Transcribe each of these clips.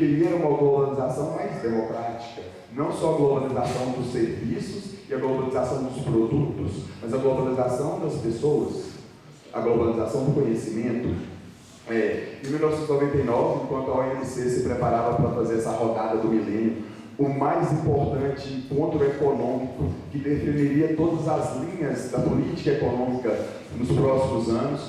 queria uma globalização mais democrática, não só a globalização dos serviços e a globalização dos produtos, mas a globalização das pessoas, a globalização do conhecimento. Em 1999, enquanto a OMC se preparava para fazer essa rodada do milênio, o mais importante encontro econômico que definiria todas as linhas da política econômica nos próximos anos,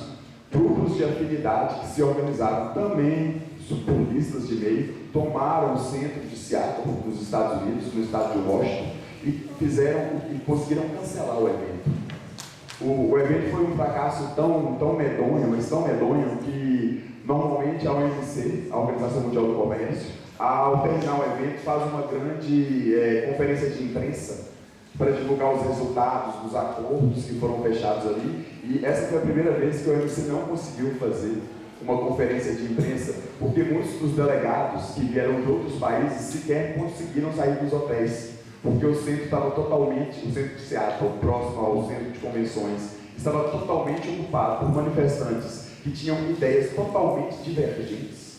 grupos de afinidade que se organizaram também por listas de e-mail, tomaram o centro de Seattle, nos Estados Unidos, no estado de Washington, e conseguiram cancelar o evento. O evento foi um fracasso tão medonho, mas tão medonho, que normalmente a OMC, a Organização Mundial do Comércio, ao terminar o evento, faz uma grande conferência de imprensa para divulgar os resultados dos acordos que foram fechados ali. E essa foi a primeira vez que a OMC não conseguiu fazer uma conferência de imprensa, porque muitos dos delegados que vieram de outros países sequer conseguiram sair dos hotéis, porque o centro estava totalmente, o centro de Seattle, próximo ao centro de convenções, estava totalmente ocupado por manifestantes que tinham ideias totalmente divergentes,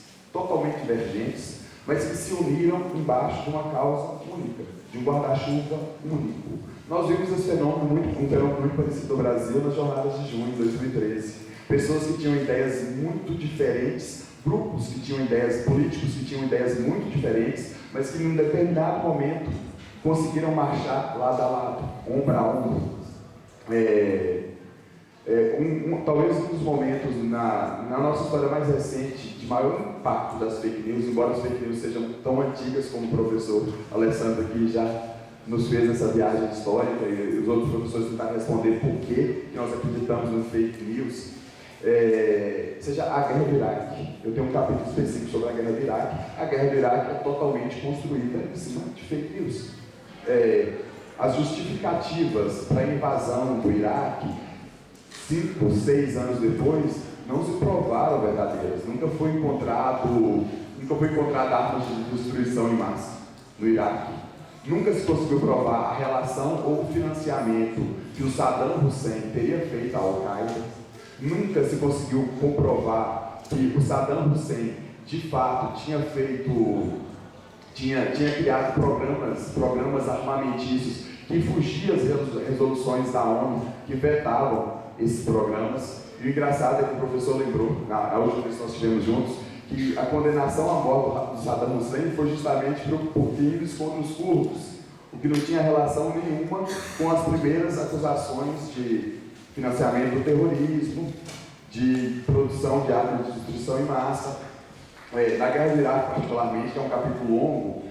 mas que se uniram embaixo de uma causa única, de um guarda-chuva único. Nós vimos esse fenômeno muito parecido no Brasil nas jornadas de junho de 2013. Pessoas que tinham ideias muito diferentes, grupos que tinham ideias, políticos que tinham ideias muito diferentes, mas que em um determinado momento conseguiram marchar lado a lado, ombro a ombro. Talvez um dos momentos na nossa história mais recente de maior impacto das fake news, embora as fake news sejam tão antigas como o professor Alessandro aqui já nos fez essa viagem histórica, e os outros professores tentaram responder por que nós acreditamos no fake news, seja a guerra do Iraque. Eu tenho um capítulo específico sobre a guerra do Iraque. A guerra do Iraque é totalmente construída em cima de fake news. As justificativas para a invasão do Iraque, 5, 6 anos depois, não se provaram verdadeiras. Nunca foi encontrada armas de destruição em massa no Iraque. Nunca se conseguiu provar a relação ou o financiamento que o Saddam Hussein teria feito à Al-Qaeda. Nunca se conseguiu comprovar que o Saddam Hussein, de fato, tinha criado programas armamentícios que fugiam às resoluções da ONU que vetavam esses programas. E o engraçado é que o professor lembrou, na última vez que nós estivemos juntos, que a condenação à morte do Saddam Hussein foi justamente por crimes contra os curdos, o que não tinha relação nenhuma com as primeiras acusações de financiamento do terrorismo, de produção de armas de destruição em massa. Na Guerra do Iraque, particularmente, que é um capítulo longo,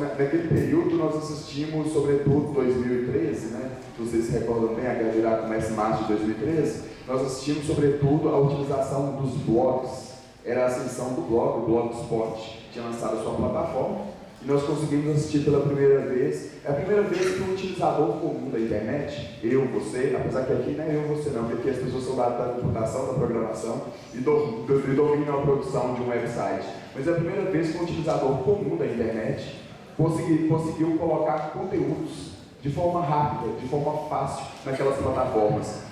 naquele período nós assistimos, sobretudo 2013, né? Se vocês se recordam bem, a Guerra do Iraque começa em março de 2013, nós assistimos sobretudo a utilização dos blogs. Era a ascensão do blog, o Blogspot tinha lançado a sua plataforma, e nós conseguimos assistir pela primeira vez. É a primeira vez que um utilizador comum da internet, eu, você, apesar que aqui não é eu, você não, porque aqui as pessoas são da computação, da programação e dominam a produção de um website, mas é a primeira vez que um utilizador comum da internet conseguiu colocar conteúdos de forma rápida, de forma fácil naquelas plataformas.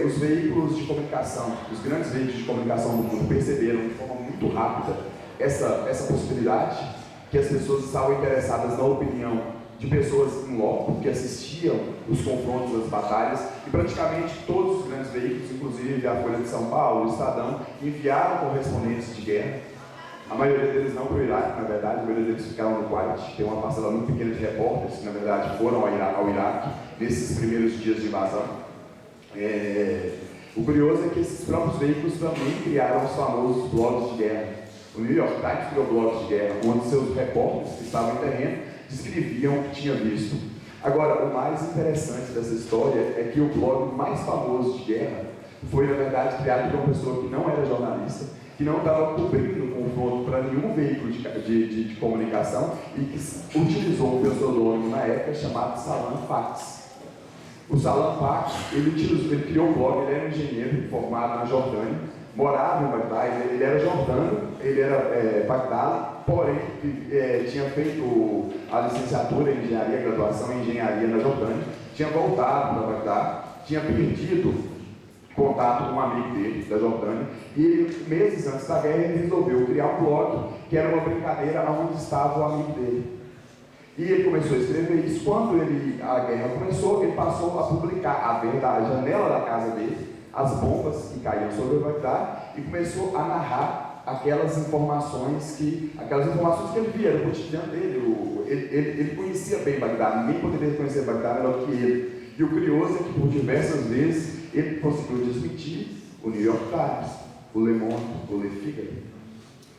Os veículos de comunicação, os grandes veículos de comunicação do mundo perceberam de forma muito rápida essa possibilidade, que as pessoas estavam interessadas na opinião de pessoas em loco, que assistiam os confrontos das batalhas, e praticamente todos os grandes veículos, inclusive a Folha de São Paulo, o Estadão, enviaram correspondentes de guerra. A maioria deles não para o Iraque, na verdade, a maioria deles ficaram no Kuwait. Tem uma parcela muito pequena de repórteres que, na verdade, foram ao Iraque nesses primeiros dias de invasão. O curioso é que esses próprios veículos também criaram os famosos blogs de guerra. O New York Times criou blogs de guerra, onde seus repórteres que estavam em terreno descreviam o que tinha visto. Agora, o mais interessante dessa história é que o blog mais famoso de guerra foi, na verdade, criado por uma pessoa que não era jornalista, que não estava cobrindo o confronto para nenhum veículo de comunicação e que utilizou um pseudônimo na época chamado Salam Fax. O Salam Fax, ele criou um blog, ele era um engenheiro formado na Jordânia, morava em Bagdá, ele era jordano, ele era Bagdá, porém tinha feito a licenciatura em engenharia, a graduação em engenharia na Jordânia, tinha voltado para Bagdá, tinha perdido contato com um amigo dele, da Jordânia, e ele, meses antes da guerra, ele resolveu criar um blog que era uma brincadeira onde estava o amigo dele. E ele começou a escrever isso. Quando a guerra começou, ele passou a publicar a janela da casa dele, as bombas que caíam sobre Bagdá, e começou a narrar aquelas informações que ele via no cotidiano dele. Ele conhecia bem Bagdá, ninguém poderia conhecer Bagdá melhor que ele. E o curioso é que por diversas vezes ele conseguiu desmentir o New York Times, o Le Monde, o Le Figaro,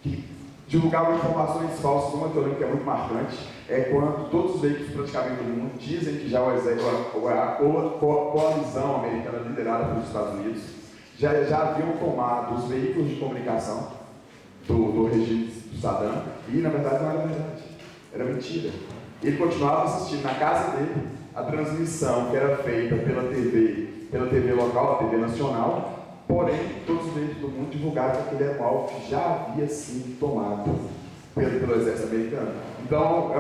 que divulgavam informações falsas. Uma que eu lembro que é muito marcante é quando todos os veículos praticamente do mundo dizem que já a coalizão americana liderada pelos Estados Unidos já haviam tomado os veículos de comunicação do regime do Saddam, e na verdade não era verdade, era mentira. Ele continuava assistindo na casa dele a transmissão que era feita pela TV local, a TV nacional, porém todos os veículos do mundo divulgaram que aquele era um alvo que já havia sido tomado pelo exército americano. Então,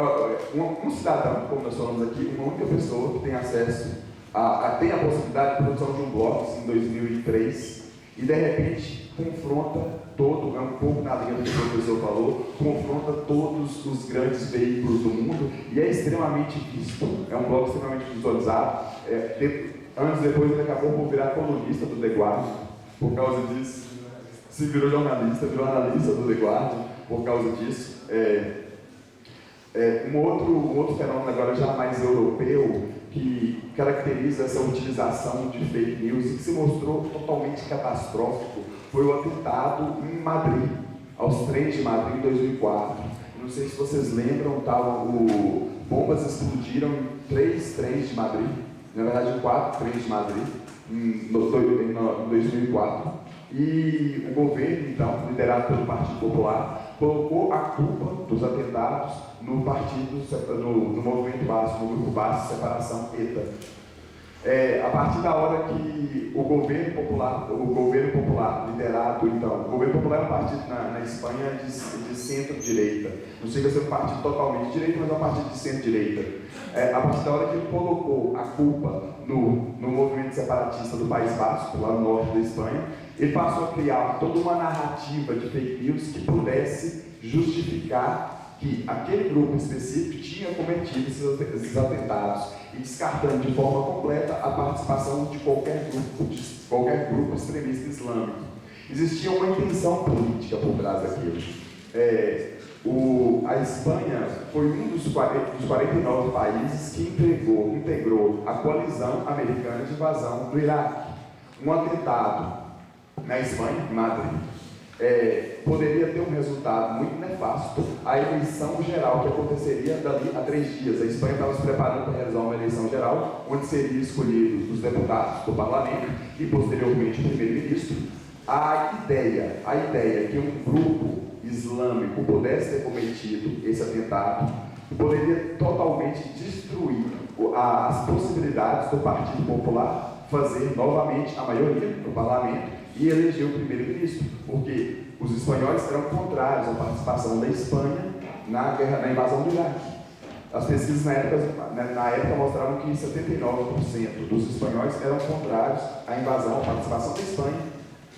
um cidadão, como nós falamos aqui, uma única pessoa que tem acesso tem a possibilidade de produção de um blog em 2003, e de repente confronta todo, é um pouco na linha do que o professor falou, confronta todos os grandes veículos do mundo, e é extremamente visto, é um blog extremamente visualizado. Anos depois ele acabou por virar colunista do The Guardian, por causa disso. Se virou jornalista, virou analista do The Guardian, por causa disso. Um outro fenômeno agora já mais europeu, que caracteriza essa utilização de fake news e que se mostrou totalmente catastrófico, foi o atentado em Madrid, aos trens de Madrid em 2004. Não sei se vocês lembram, bombas explodiram em 3 trens de Madrid, na verdade 4 trens de Madrid, em 2004. E o governo, então, liderado pelo Partido Popular, colocou a culpa dos atentados no movimento Basco, no grupo Basco, Separação ETA. A partir da hora que o governo popular liderado, então, o governo popular é um partido na Espanha de centro-direita. Não chega a ser um partido totalmente de direita, mas é um partido de centro-direita. A partir da hora que ele colocou a culpa no movimento separatista do País Basco, lá no norte da Espanha, ele passou a criar toda uma narrativa de fake news que pudesse justificar que aquele grupo específico tinha cometido esses atentados, e descartando de forma completa a participação de qualquer grupo extremista islâmico. Existia uma intenção política por trás daquilo. A Espanha foi um dos 49 países que integrou a coalizão americana de invasão do Iraque. Um atentado na Espanha, em Madrid, poderia ter um resultado muito nefasto, a eleição geral que aconteceria dali a 3 dias. A Espanha estava se preparando para realizar uma eleição geral, onde seriam escolhidos os deputados do parlamento e, posteriormente, o primeiro-ministro. A ideia que um grupo islâmico pudesse ter cometido esse atentado poderia totalmente destruir as possibilidades do Partido Popular fazer novamente a maioria no parlamento e eleger o primeiro-ministro, porque os espanhóis eram contrários à participação da Espanha na invasão do Iraque. As pesquisas na época mostravam que 79% dos espanhóis eram contrários à participação da Espanha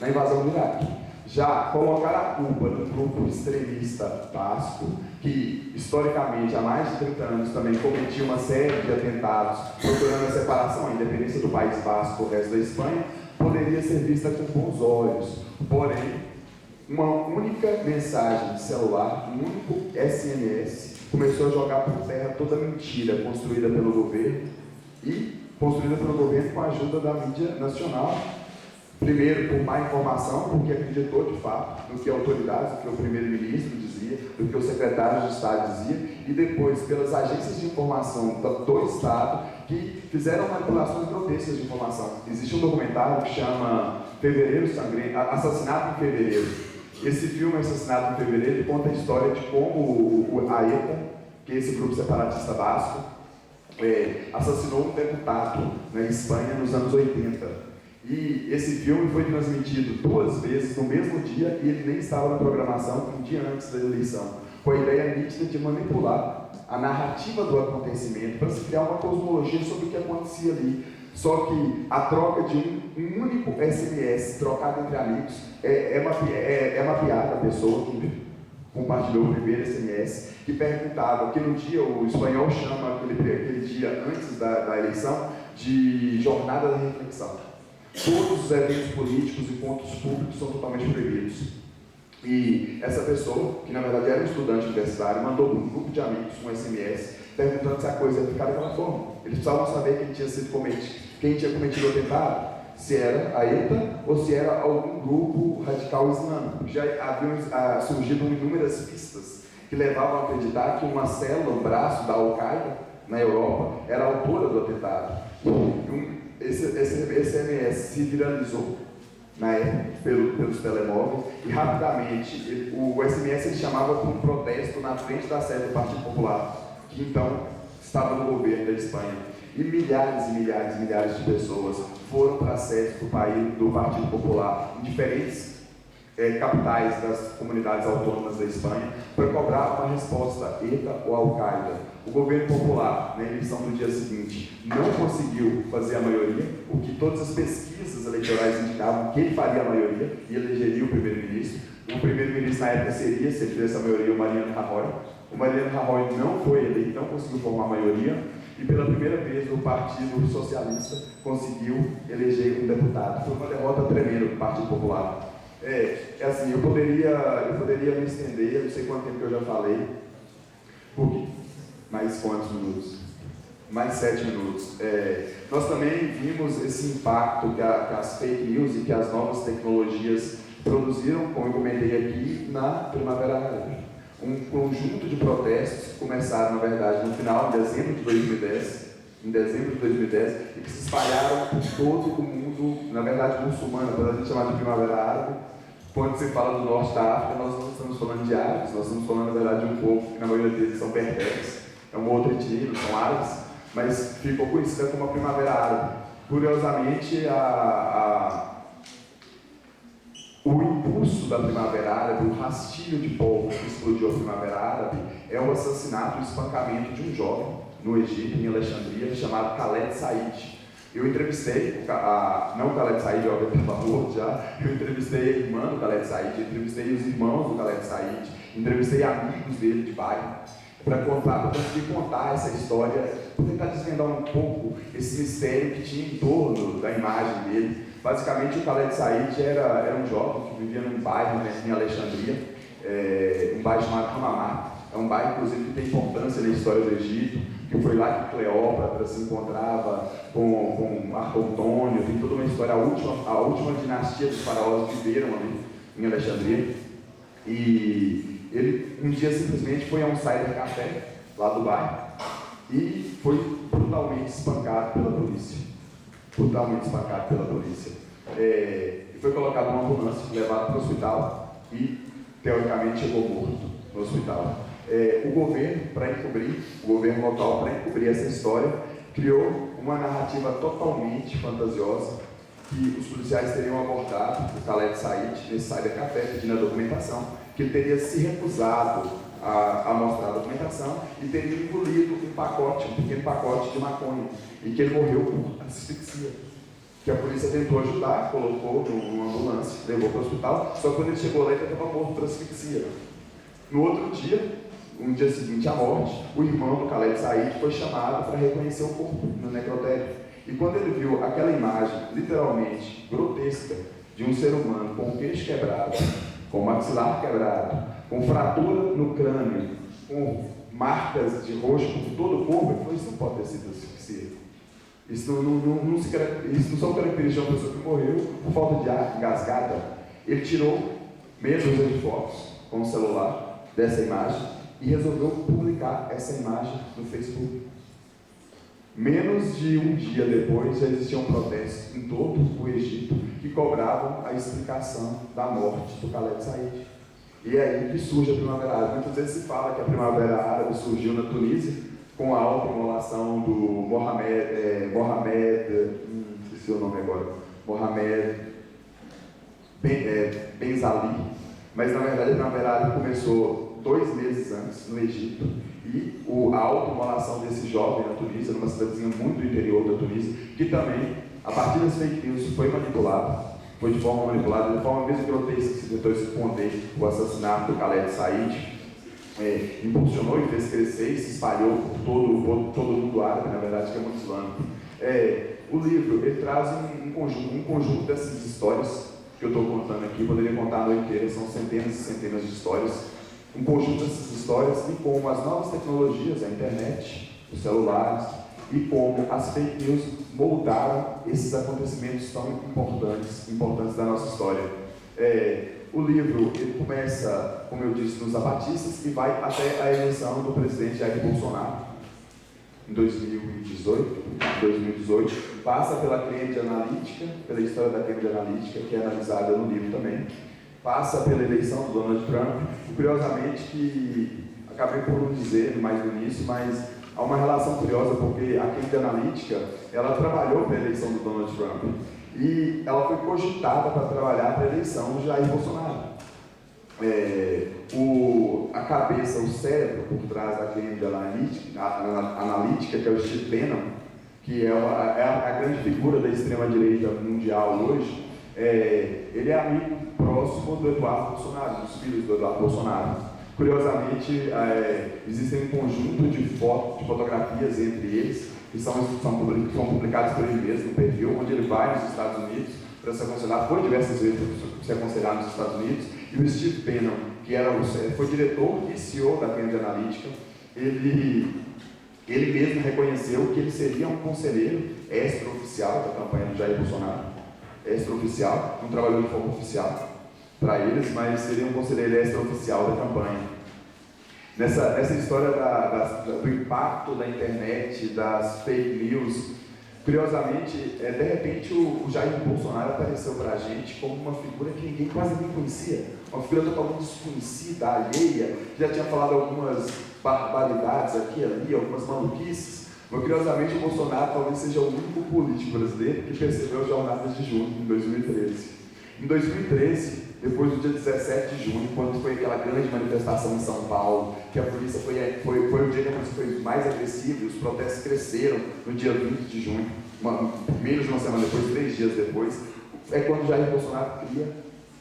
na invasão do Iraque. Já colocar a culpa num grupo extremista basco, que historicamente há mais de 30 anos também cometia uma série de atentados procurando a separação, a independência do País Basco do resto da Espanha, poderia ser vista com bons olhos. Porém, uma única mensagem de celular, um único SMS, começou a jogar por terra toda a mentira construída pelo governo com a ajuda da mídia nacional. Primeiro, por má informação, porque acreditou de fato no que autoridades, no que o primeiro-ministro dizia, no que o secretário de Estado dizia, e depois pelas agências de informação do Estado que fizeram manipulações grotescas de informação. Existe um documentário que chama Fevereiro Sangrento, Assassinato em Fevereiro. Esse filme, Assassinato em Fevereiro, conta a história de como a ETA, que é esse grupo separatista basco, assassinou um deputado na Espanha nos anos 80. E esse filme foi transmitido 2 vezes no mesmo dia e ele nem estava na programação um dia antes da eleição, com a ideia nítida de manipular a narrativa do acontecimento para se criar uma cosmologia sobre o que acontecia ali. Só que a troca de um único SMS trocado entre amigos é mapeada a pessoa que compartilhou o primeiro SMS, que perguntava, que no dia, o espanhol chama aquele dia antes da eleição, de jornada da reflexão. Todos os eventos políticos e pontos públicos são totalmente proibidos. E essa pessoa, que na verdade era um estudante universitário, mandou para um grupo de amigos um SMS perguntando se a coisa ia ficar daquela forma. Eles precisavam saber quem tinha cometido o atentado, se era a ETA ou se era algum grupo radical islâmico. Já haviam surgido inúmeras pistas que levavam a acreditar que uma célula, um braço da Al-Qaeda na Europa, era autora do atentado. Esse SMS se viralizou na época pelos telemóveis e rapidamente o SMS ele chamava para um protesto na frente da sede do Partido Popular, que então estava no governo da Espanha. E milhares e milhares e milhares de pessoas foram para a sede do Partido Popular em diferentes capitais das comunidades autônomas da Espanha para cobrar uma resposta ETA ou Al-Qaeda. O governo popular, na eleição do dia seguinte, não conseguiu fazer a maioria, o que todas as pesquisas eleitorais indicavam que ele faria a maioria e elegeria o primeiro-ministro. O primeiro-ministro na época seria, se ele tivesse a maioria, o Mariano Rajoy. O Mariano Rajoy não foi eleito, não conseguiu formar a maioria, e pela primeira vez o Partido Socialista conseguiu eleger um deputado. Foi uma derrota tremenda do Partido Popular. Assim, eu poderia me estender, eu não sei quanto tempo que eu já falei. Por quê? Mais quantos minutos? Mais 7 minutos. Nós também vimos esse impacto que as fake news e que as novas tecnologias produziram, como eu comentei aqui, na Primavera Árabe. Um conjunto de protestos que começaram, na verdade, no final, em dezembro de 2010, e que se espalharam por todo o mundo, na verdade, muçulmano, apesar de chamar de Primavera Árabe. Quando se fala do norte da África, nós não estamos falando de árabes, nós estamos falando, na verdade, de um povo que, na maioria deles, são berberes, é uma outra etnia, não são árabes, mas ficou conhecida como a Primavera Árabe. Curiosamente, o impulso da Primavera Árabe, o rastilho de pólvora que explodiu a Primavera Árabe, é o assassinato e o espancamento de um jovem no Egito, em Alexandria, chamado Khaled Said. Eu entrevistei, não o Khaled Said, óbvio que estava morto já, eu entrevistei a irmã do Khaled Said, entrevistei os irmãos do Khaled Said, entrevistei amigos dele de bairro, para conseguir contar essa história, para tentar desvendar um pouco esse mistério que tinha em torno da imagem dele. Basicamente, o Khaled Said era um jovem que vivia num bairro, né, em Alexandria, um bairro chamado Hamamá. É um bairro, inclusive, que tem importância na história do Egito, que foi lá que Cleópatra se encontrava com Marco Antônio, tem toda uma história, a última dinastia dos faraós viveram ali em Alexandria. E ele um dia simplesmente foi a um cybercafé lá do bairro e foi brutalmente espancado pela polícia. E foi colocado numa ambulância, levado para o hospital e, teoricamente, chegou morto no hospital. O governo local, para encobrir essa história, criou uma narrativa totalmente fantasiosa que os policiais teriam abordado o Khaled Said nesse cybercafé, pedindo a documentação, que ele teria se recusado a mostrar a documentação e teria engolido um pequeno pacote de maconha, e que ele morreu por asfixia. Que a polícia tentou ajudar, colocou numa ambulância, levou para o hospital, só que quando ele chegou lá ele estava morto por asfixia. No outro dia, no dia seguinte à morte, o irmão do Khaled Said foi chamado para reconhecer o corpo no necrotério. E quando ele viu aquela imagem, literalmente grotesca, de um ser humano com o queixo quebrado, com o maxilar quebrado, com fratura no crânio, com marcas de roxo por todo o corpo, ele falou: isso não pode ter sido asfixia. Isso não são características de uma pessoa que morreu por falta de ar, engasgada. Ele tirou meia dúzia de fotos com o celular dessa imagem e resolveu publicar essa imagem no Facebook. Menos de um dia depois, já existiam protestos em todo o Egito que cobravam a explicação da morte do Khaled Said. E é aí que surge a Primavera Árabe. Muitas vezes se fala que a Primavera Árabe surgiu na Tunísia, com a autoimolação do esqueci o nome agora, Mohamed Ben Ali, mas na verdade a Primavera Árabe começou 2 meses antes, no Egito, e a autoimolação desse jovem na Tunísia, numa cidadezinha muito do interior da Tunísia, que também, a partir das fake news, foi manipulado, foi de forma manipulada, de forma mesmo grotesca, que se tentou esconder o assassinato do Khaled Said, impulsionou e fez crescer e se espalhou por todo o mundo árabe, na verdade, que é muito islâmico. O livro, ele traz um conjunto dessas histórias que eu estou contando aqui, poderia contar a noite inteira, são centenas e centenas de histórias, um conjunto dessas histórias e como as novas tecnologias, a internet, os celulares, e como as fake news moldaram esses acontecimentos tão importantes da nossa história. O livro, ele começa, como eu disse, nos zapatistas e vai até a eleição do presidente Jair Bolsonaro, em 2018, passa pela Cambridge Analytica, pela história da Cambridge Analytica, que é analisada no livro também, passa pela eleição do Donald Trump, e curiosamente, que acabei por não dizer mais no início, mas há uma relação curiosa, porque a Cambridge Analytica, ela trabalhou para a eleição do Donald Trump, e ela foi cogitada para trabalhar para a eleição do Jair Bolsonaro. A cabeça, o cérebro por trás da Cambridge Analytica, que é o Steve Bannon, que é a grande figura da extrema-direita mundial hoje, ele é amigo próximo do Eduardo Bolsonaro, dos filhos do Eduardo Bolsonaro. Curiosamente, existem um conjunto de fotografias entre eles, que são publicados por ele mesmo no perfil, onde ele vai nos Estados Unidos para se aconselhar, foi diversas vezes para se aconselhar nos Estados Unidos, e o Steve Bannon, que foi diretor e CEO da Cambridge Analytica, ele mesmo reconheceu que ele seria um conselheiro extra-oficial da campanha do Jair Bolsonaro, extra-oficial, não trabalhou de forma oficial para eles, mas seria um conselheiro extra-oficial da campanha. Nessa história do impacto da internet, das fake news, curiosamente, de repente o Jair Bolsonaro apareceu para a gente como uma figura que quase ninguém conhecia, uma figura totalmente desconhecida, alheia, já tinha falado algumas barbaridades aqui e ali, algumas maluquices, mas curiosamente o Bolsonaro talvez seja o único político brasileiro que percebeu as jornadas de junho em 2013. Em 2013, depois do dia 17 de junho, quando foi aquela grande manifestação em São Paulo, que a polícia foi o dia que a polícia foi mais agressiva e os protestos cresceram no dia 20 de junho, menos de uma semana depois, 3 dias depois, é quando Jair Bolsonaro cria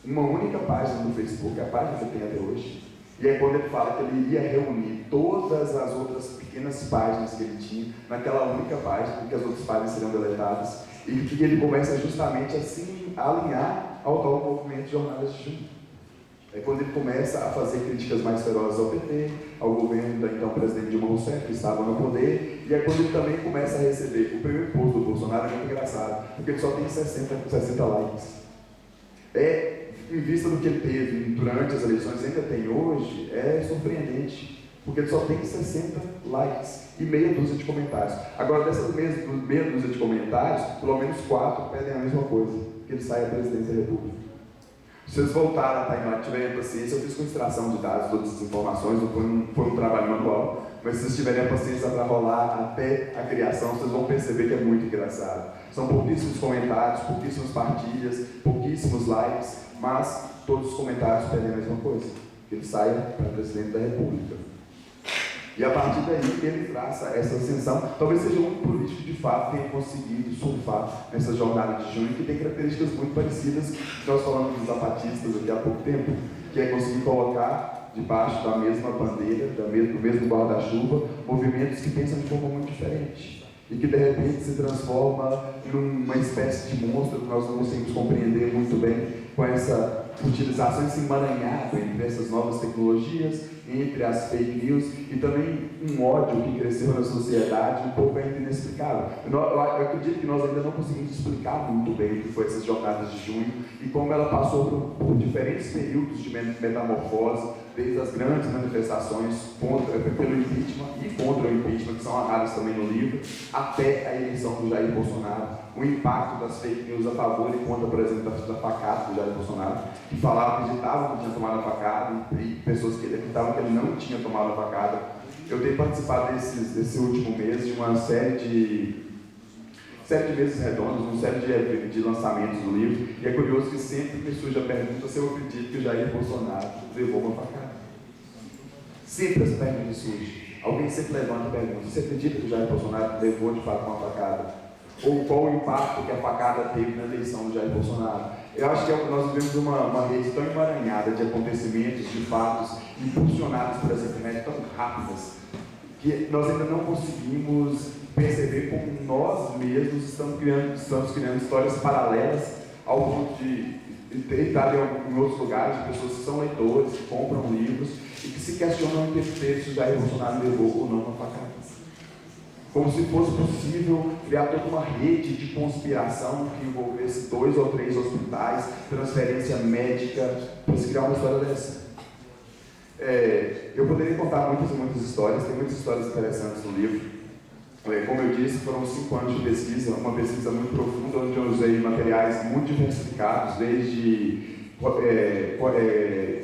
uma única página no Facebook, a página que ele tem até hoje, e é quando ele fala que ele iria reunir todas as outras pequenas páginas que ele tinha naquela única página, porque as outras páginas seriam deletadas, e que ele começa justamente a se alinhar ao tal movimento de jornadas de junho. É quando ele começa a fazer críticas mais ferozes ao PT, ao governo da então presidente Dilma Rousseff, que estava no poder, e é quando ele também começa a receber. O primeiro post do Bolsonaro é muito engraçado, porque ele só tem 60 likes. Em vista do que ele teve durante as eleições, ainda tem hoje, é surpreendente, porque ele só tem 60 likes e meia dúzia de comentários. Agora, dessas meia dúzia de comentários, pelo menos 4 pedem a mesma coisa, que ele saia da presidência da República. Se vocês voltarem a timeline, tiverem paciência, eu fiz com extração de dados, todas as informações, não foi um trabalho manual, mas se vocês tiverem a paciência para rolar até a criação, vocês vão perceber que é muito engraçado. São pouquíssimos comentários, pouquíssimas partilhas, pouquíssimos likes, mas todos os comentários pedem a mesma coisa, que ele saia para presidente da República. E a partir daí ele traça essa ascensão, talvez seja o único político de fato que tenha conseguido surfar nessa jornada de junho, que tem características muito parecidas que nós falamos dos zapatistas aqui há pouco tempo, que é conseguir colocar debaixo da mesma bandeira, do mesmo guarda-chuva, movimentos que pensam de forma muito diferente e que de repente se transforma numa espécie de monstro que nós não conseguimos compreender muito bem com essa utilização, esse emaranhado entre essas novas tecnologias, entre as fake news e também um ódio que cresceu na sociedade um pouco ainda inexplicável. Eu acredito que nós ainda não conseguimos explicar muito bem o que foi essas jornadas de junho e como ela passou por diferentes períodos de metamorfose, desde as grandes manifestações pelo impeachment e contra o impeachment, que são narradas também no livro, até a eleição do Jair Bolsonaro, o impacto das fake news a favor e contra, por exemplo, da facada do Jair Bolsonaro, que falavam, acreditavam que tinha tomado a facada, e pessoas que acreditavam que ele não tinha tomado a facada. Eu tenho participado desse último mês de uma série de mesas redondas, uma série de lançamentos do livro, e é curioso que sempre me surge a pergunta se eu acredito que o Jair Bolsonaro levou uma facada. Sempre essa pergunta surge. Alguém sempre levanta e pergunta: você acredita que o Jair Bolsonaro levou de fato uma facada? Ou qual o impacto que a facada teve na eleição do Jair Bolsonaro? Eu acho que nós vivemos uma rede tão emaranhada de acontecimentos, de fatos, impulsionados por essa internet tão rápidas, que nós ainda não conseguimos perceber como nós mesmos estamos criando histórias paralelas ao ponto de estar em outros lugares, de pessoas que são leitores, que compram livros e que se questionam em se o Jair Bolsonaro levou ou não uma facada. Como se fosse possível criar toda uma rede de conspiração que envolvesse 2 ou 3 hospitais, transferência médica, para se criar uma história dessa. Eu poderia contar muitas e muitas histórias, tem muitas histórias interessantes no livro. Como eu disse, foram 5 anos de pesquisa, uma pesquisa muito profunda, onde eu usei materiais muito diversificados, desde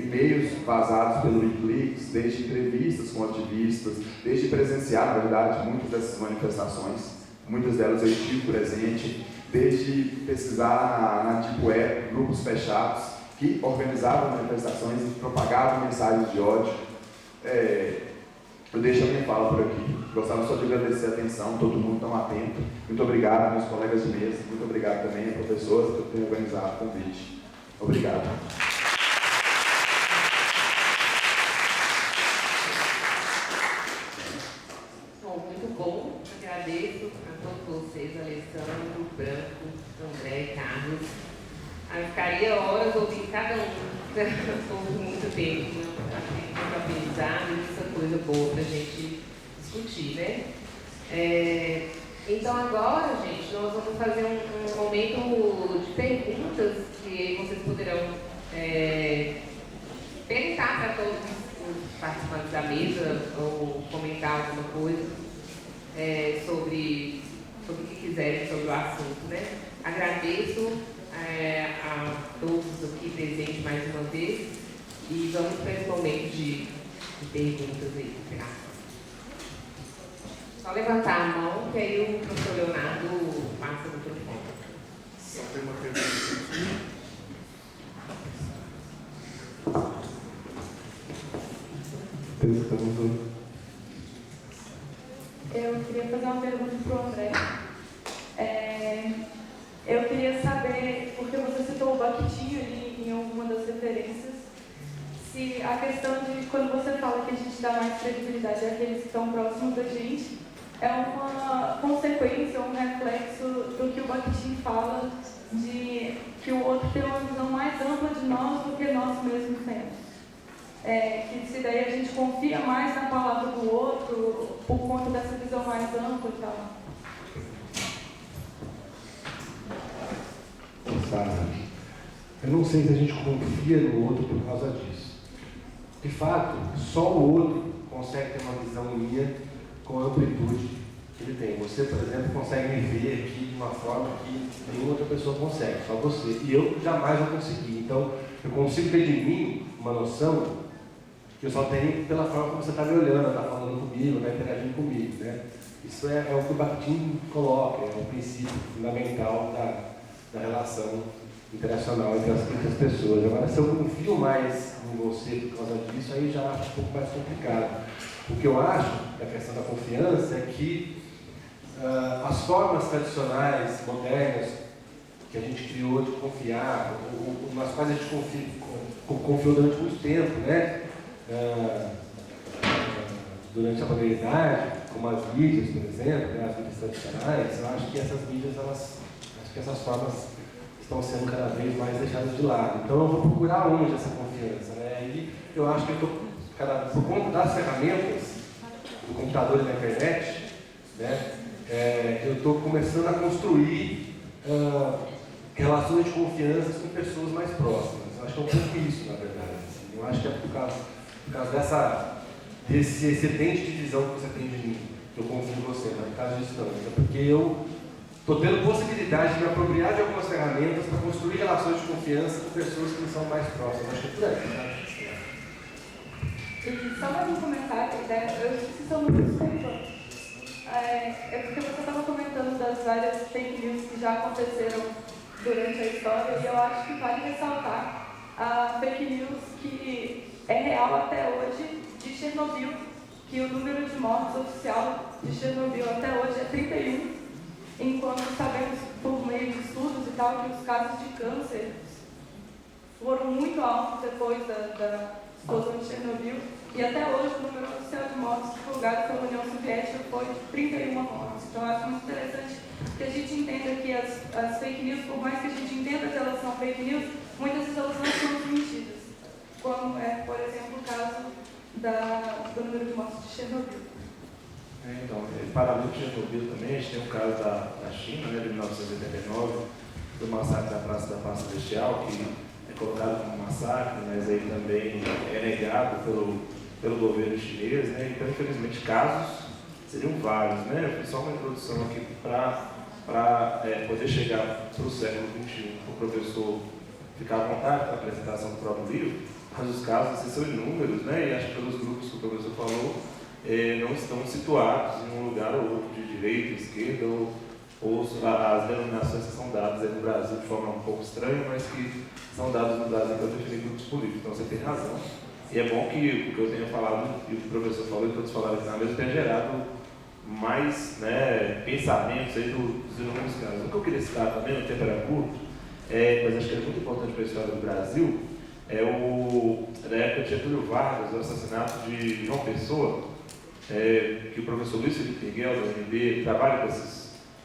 e-mails vazados pelo Wikileaks, desde entrevistas com ativistas, desde presenciar, na verdade, muitas dessas manifestações, muitas delas eu estive presente, desde pesquisar na Deep Web, grupos fechados, que organizavam manifestações e propagavam mensagens de ódio. Eu deixo a minha fala por aqui. Gostava só de agradecer a atenção, todo mundo tão atento. Muito obrigado, meus colegas de mesa. Muito obrigado também a professores por terem organizado o convite. Obrigado. Bom, muito bom. Agradeço a todos vocês, Alessandro, Branco, André e Carlos. Eu ficaria horas ouvindo cada um por muito tempo, né? Muito aprendizado e muita coisa boa para a gente discutir, né? Então agora, gente, nós vamos fazer um momento de perguntas que vocês poderão perguntar para todos os participantes da mesa ou comentar alguma coisa sobre o que quiserem sobre o assunto, né? Agradeço a todos aqui presentes mais uma vez e vamos para esse momento de perguntas aí. Só levantar a mão que aí o professor Leonardo passa o microfone. Só tem uma pergunta aqui. Eu queria fazer uma pergunta para o André. Eu queria saber, porque você citou o Bakhtin ali em alguma das referências, se a questão de quando você fala que a gente dá mais credibilidade àqueles que estão próximos da gente, é uma consequência, um reflexo do que o Bakhtin fala, de que o outro tem uma visão mais ampla de nós do que nós mesmos temos. Que se daí a gente confia mais na palavra do outro por conta dessa visão mais ampla e tal. Eu não sei se a gente confia no outro por causa disso. De fato, só o outro consegue ter uma visão minha com a amplitude que ele tem. Você, por exemplo, consegue me ver aqui de uma forma que nenhuma outra pessoa consegue, só você. E eu jamais vou conseguir. Então, eu consigo ter de mim uma noção que eu só tenho pela forma como você está me olhando, está falando comigo, está interagindo comigo, né? Isso é o que o Bakhtin coloca, é o princípio fundamental da relação interacional entre as pessoas. Agora, se eu confio mais em você por causa disso, aí já acho um pouco mais complicado. O que eu acho da questão da confiança é que as formas tradicionais, modernas, que a gente criou de confiar, ou nas quais a gente confiou durante muito tempo, né? Durante a modernidade, como as mídias, por exemplo, né? As mídias tradicionais, eu acho que essas mídias, essas formas estão sendo cada vez mais deixadas de lado. Então eu vou procurar onde essa confiança, né? E eu acho que por conta das ferramentas do computador e da internet, né? Eu estou começando a construir relações de confiança com pessoas mais próximas. Eu acho que é um pouco isso, na verdade. Assim. Eu acho que é por causa desse excedente de visão que você tem de mim, que eu confio em você, não é por causa disso não. É porque eu estou tendo possibilidade de me apropriar de algumas ferramentas para construir relações de confiança com pessoas que me são mais próximas. Acho que é por aí, tá? E só mais um comentário, eu esqueci seu nome, desculpa. É porque você estava comentando das várias fake news que já aconteceram durante a história e eu acho que vale ressaltar a fake news que é real até hoje de Chernobyl, que o número de mortes oficial de Chernobyl até hoje é 31, enquanto sabemos por meio de estudos e tal que os casos de câncer foram muito altos depois da explosão de Chernobyl, e até hoje o número oficial de mortes divulgado pela União Soviética foi de 31 mortes. Então eu acho muito interessante que a gente entenda que as fake news, por mais que a gente entenda que elas são fake news, muitas vezes elas não são desmentidas, como é, por exemplo, o caso do número de mortes de Chernobyl. Então, paralelo de Chernobyl também, a gente tem um caso da China, né, de 1989, do massacre da Praça da Paz Celestial, que é colocado como massacre, mas aí também é negado pelo governo chinês, né? Então, infelizmente, casos seriam vários, né? Eu fiz só uma introdução aqui para poder chegar para o século XXI, para o professor ficar à vontade com a apresentação do próprio livro, mas os casos assim, são inúmeros, né? E acho que pelos grupos que o professor falou, não estão situados em um lugar ou outro de direita, esquerda, ou as denominações que são dadas aí no Brasil de forma um pouco estranha, mas que são dadas no Brasil para definir grupos políticos. Então você tem razão. E é bom que o que eu tenha falado, e o professor falou, e todos falaram aqui na mesa, tenha gerado mais, né, pensamentos aí dos inúmeros casos. O que eu queria citar também, no tempo era curto, mas acho que é muito importante para a história do Brasil, da época de Getúlio Vargas, o assassinato de João Pessoa, que o professor Luiz Felipe Miguel, da UNB, trabalha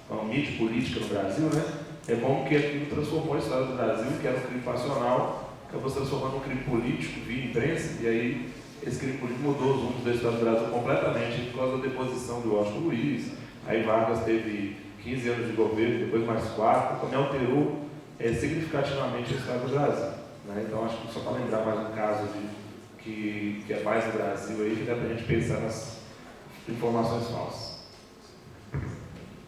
com a mídia política no Brasil, né? É bom que aquilo transformou a história do Brasil, que era um crime passional, acabou se transformando num crime político via imprensa, e aí esse crime político mudou os rumos da história do Brasil completamente por causa da deposição de Washington Luiz. Aí Vargas teve 15 anos de governo, depois mais 4, também alterou significativamente a história do Brasil. Né? Então acho que só para lembrar mais um caso que é mais no Brasil aí, que dá para a gente pensar nas informações falsas.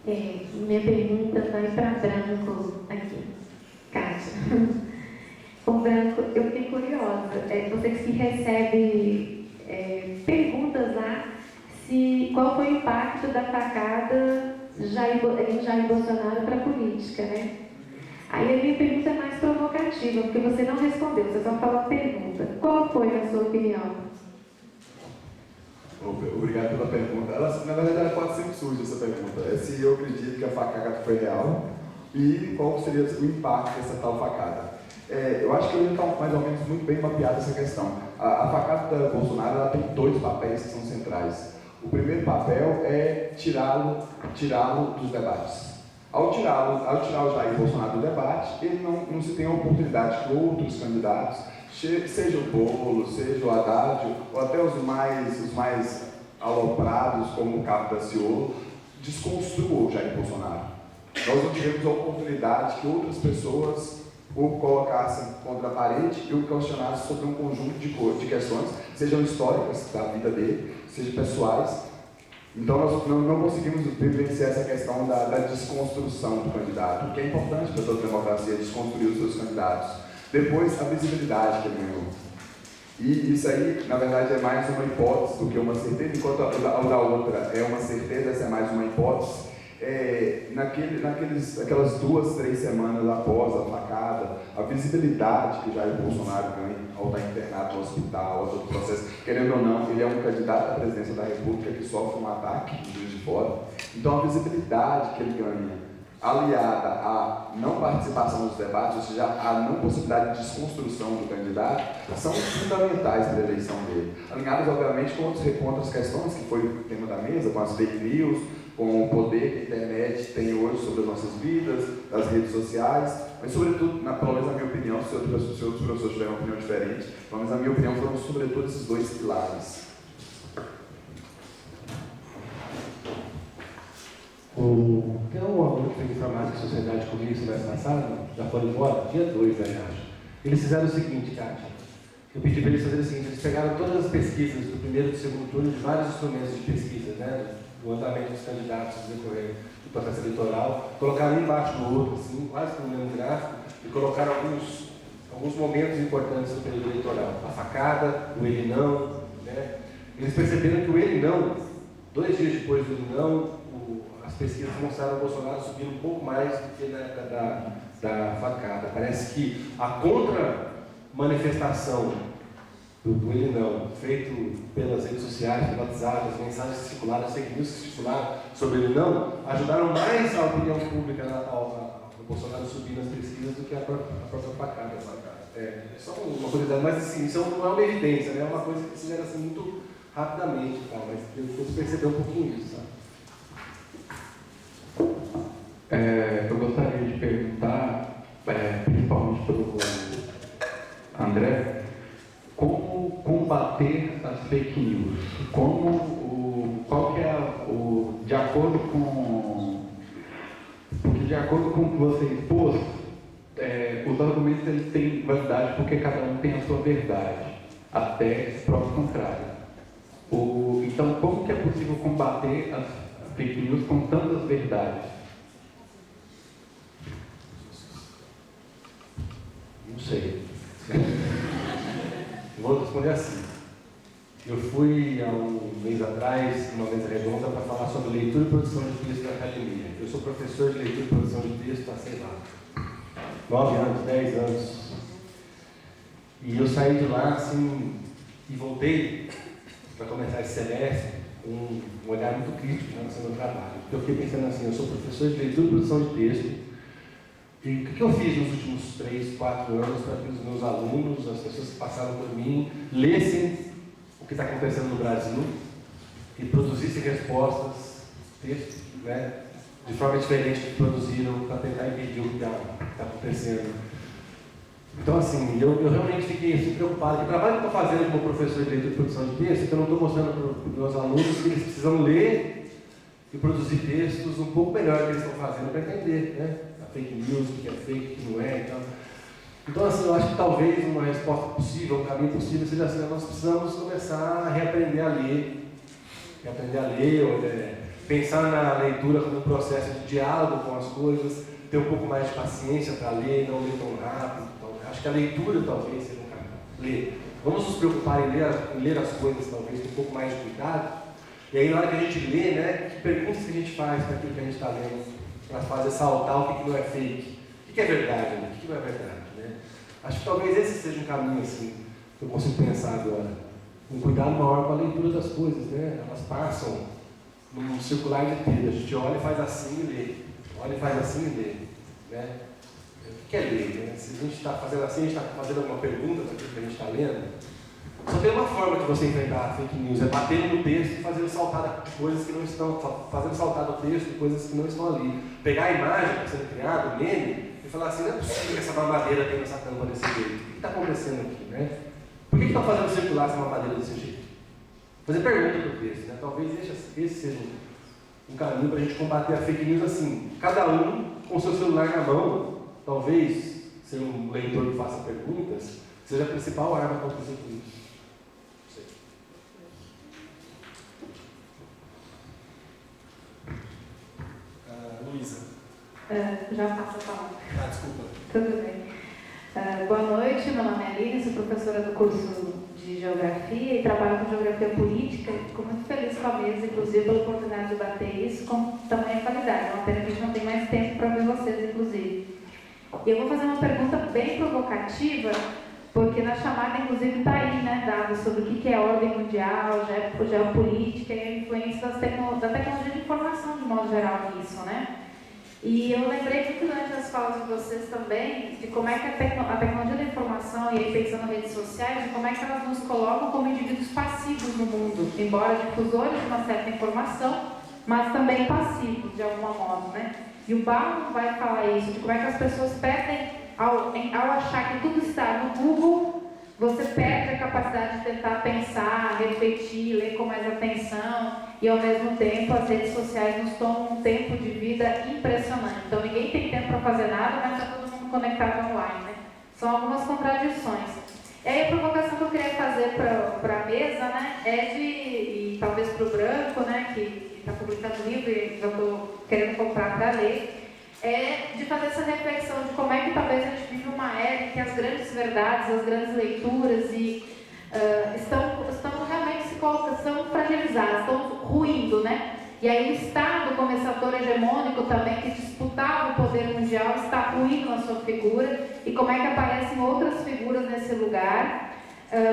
Minha pergunta vai para Branco aqui, Kátia. O Branco, eu fiquei curiosa. Você que recebe perguntas lá, qual foi o impacto da facada em Jair Bolsonaro para a política, né? Aí a minha pergunta é mais provocativa, porque você não respondeu, você só falou a pergunta. Qual foi, na sua opinião? Obrigado pela pergunta. Na verdade, ela pode sempre surge essa pergunta. Se eu acredito que a facada foi real e qual seria o impacto dessa tal facada. Eu acho que eu está mais ou menos muito bem mapeada essa questão. A facada da Bolsonaro ela tem 2 papéis que são centrais. O primeiro papel é tirá-lo dos debates. Ao tirar o Jair Bolsonaro do debate, ele não se tem a oportunidade que outros candidatos, seja o Bolo, seja o Haddad, ou até os mais aloprados, como o Cabo Daciolo, desconstruam o Jair Bolsonaro. Nós não tivemos a oportunidade que outras pessoas o colocassem contra a parede e o questionassem sobre um conjunto de questões, sejam históricas da vida dele, sejam pessoais. Então nós não conseguimos vivenciar essa questão da desconstrução do candidato, o que é importante para toda a democracia, desconstruir os seus candidatos. Depois, a visibilidade que ele ganhou. E isso aí, na verdade, é mais uma hipótese do que uma certeza, enquanto a da outra é uma certeza, essa é mais uma hipótese. Naquelas 2, 3 semanas após a facada, a visibilidade que Jair Bolsonaro ganha ao estar internado no hospital, ao todo processo, querendo ou não, ele é um candidato à presidência da República que sofre um ataque do Juiz de Fora. Então, a visibilidade que ele ganha, aliada à não participação dos debates, ou seja, à não possibilidade de desconstrução do candidato, são fundamentais para a eleição dele. Alinhadas, obviamente, com outras questões, que foi o tema da mesa, com as fake news, com o poder que a internet tem hoje sobre as nossas vidas, das redes sociais, mas sobretudo, pelo menos na minha opinião, se outros professores tiverem uma opinião diferente, pelo menos na minha opinião, foram sobretudo esses 2 pilares. Tem um aluno que fez informática e sociedade comigo semestre passado, já foram embora, dia 2, aliás. Eles fizeram o seguinte, Kátia. Eu pedi para eles fazerem o seguinte: eles pegaram todas as pesquisas do primeiro e do segundo turno de vários instrumentos de pesquisa, né? Do andamento dos candidatos no decorrer do processo eleitoral, colocaram um embaixo do outro, assim, quase no mesmo gráfico, e colocaram alguns momentos importantes do período eleitoral. A facada, o ele não, né? Eles perceberam que o ele não, 2 dias depois do ele não, as pesquisas mostraram o Bolsonaro subindo um pouco mais do que na época da facada. Parece que a contra-manifestação do Ele Não, feito pelas redes sociais, pelo WhatsApp, as mensagens que circularam, as fake news que circularam sobre Ele Não, ajudaram mais a opinião pública do Bolsonaro subir nas pesquisas do que a própria facada. É só uma curiosidade, mas assim, isso não é uma evidência, né? É uma coisa que se gera assim, muito rapidamente, tá? Mas depois perceber um pouquinho isso, sabe? Eu gostaria de perguntar, principalmente para o André, como combater as fake news? Qual que é de acordo com... Porque de acordo com o que você expôs, os argumentos eles têm validade porque cada um tem a sua verdade, até prova contrário. Então, como que é possível combater as fake news com tantas verdades? Não sei. Vou responder assim. Eu fui há um mês atrás, numa mesa redonda, para falar sobre leitura e produção de texto na academia. Eu sou professor de leitura e produção de texto há, sei lá, 9 anos, 10 anos. E eu saí de lá, assim, e voltei para começar esse semestre com um olhar muito crítico em relação ao meu trabalho. Porque eu fiquei pensando assim, eu sou professor de leitura e produção de texto. E o que eu fiz nos últimos 3, 4 anos para que os meus alunos, as pessoas que passaram por mim, lessem o que está acontecendo no Brasil e produzissem respostas, textos, né, de forma diferente do que produziram para tentar impedir o que está acontecendo. Então, assim, eu realmente fiquei assim, preocupado. O trabalho que eu estou fazendo como professor de leitura e produção de texto é que eu não estou mostrando para os meus alunos que eles precisam ler e produzir textos um pouco melhor do que eles estão fazendo para entender, né? Fake news, o que é fake, o que não é. Então, assim, eu acho que talvez uma resposta possível, um caminho possível seja assim, nós precisamos começar a reaprender a ler, pensar na leitura como um processo de diálogo com as coisas, ter um pouco mais de paciência para ler, não ler tão rápido. Então, acho que a leitura talvez seja um caminho. Ler. Vamos nos preocupar em ler as coisas talvez com um pouco mais de cuidado. E aí, na hora que a gente lê, né, que perguntas que a gente faz para aquilo que a gente está lendo, para fazer saltar o que não é fake, o que é verdade, né? O que não é verdade, né? Acho que talvez esse seja um caminho assim que eu consigo pensar agora, um cuidado maior com a leitura das coisas, né? Elas passam num circular de telha, a gente olha e faz assim e lê, olha e faz assim e lê, né? O que é ler, né? Se a gente está fazendo assim, a gente está fazendo alguma pergunta daquilo que a gente está lendo. Só tem uma forma de você enfrentar a fake news, é batendo no texto e fazendo saltar coisas que não estão, fazendo saltar do texto coisas que não estão ali. Pegar a imagem que está sendo criada, o meme, e falar assim, não é possível que essa mamadeira tenha essa tampa desse jeito. O que está acontecendo aqui, né? Por que estão fazendo circular essa mamadeira desse jeito? Fazer pergunta do texto, né? Talvez esse seja um caminho para a gente combater a fake news assim, cada um com o seu celular na mão, talvez ser um leitor que faça perguntas, seja a principal arma contra as fake news. Luísa. Já passo a palavra. Desculpa. Tudo bem. Boa noite, meu nome é Aline, sou professora do curso de Geografia e trabalho com Geografia Política e fico muito feliz com a mesa, inclusive pela oportunidade de debater isso com tamanha qualidade. É uma pena que a gente não tem mais tempo para ver vocês, inclusive. E eu vou fazer uma pergunta bem provocativa, porque na chamada, inclusive, está aí, né, dados sobre o que é ordem mundial, geopolítica e a influência da tecnologia de informação, de modo geral, nisso, né? E eu lembrei muito durante as falas de vocês também, de como é que a tecnologia da informação, e aí pensando nas redes sociais, de como é que elas nos colocam como indivíduos passivos no mundo, embora difusores de uma certa informação, mas também passivos, de alguma modo, né? E o Barro vai falar isso, de como é que as pessoas perdem, ao achar que tudo está no Google, você perde a capacidade de tentar pensar, refletir, ler com mais atenção, e ao mesmo tempo as redes sociais nos tomam um tempo de vida impressionante. Então ninguém tem tempo para fazer nada, mas está todo mundo conectado online, né? São algumas contradições. E aí a provocação que eu queria fazer para a mesa, né, e talvez para o Branco, né, que está publicando o livro e já estou querendo comprar para ler, é de fazer essa reflexão de como é que talvez a gente vive uma era em que as grandes verdades, as grandes leituras estão realmente são fragilizadas, estão ruindo, né? E aí o Estado, como esse ator hegemônico também, que disputava o poder mundial, está ruindo na sua figura, e como é que aparecem outras figuras nesse lugar,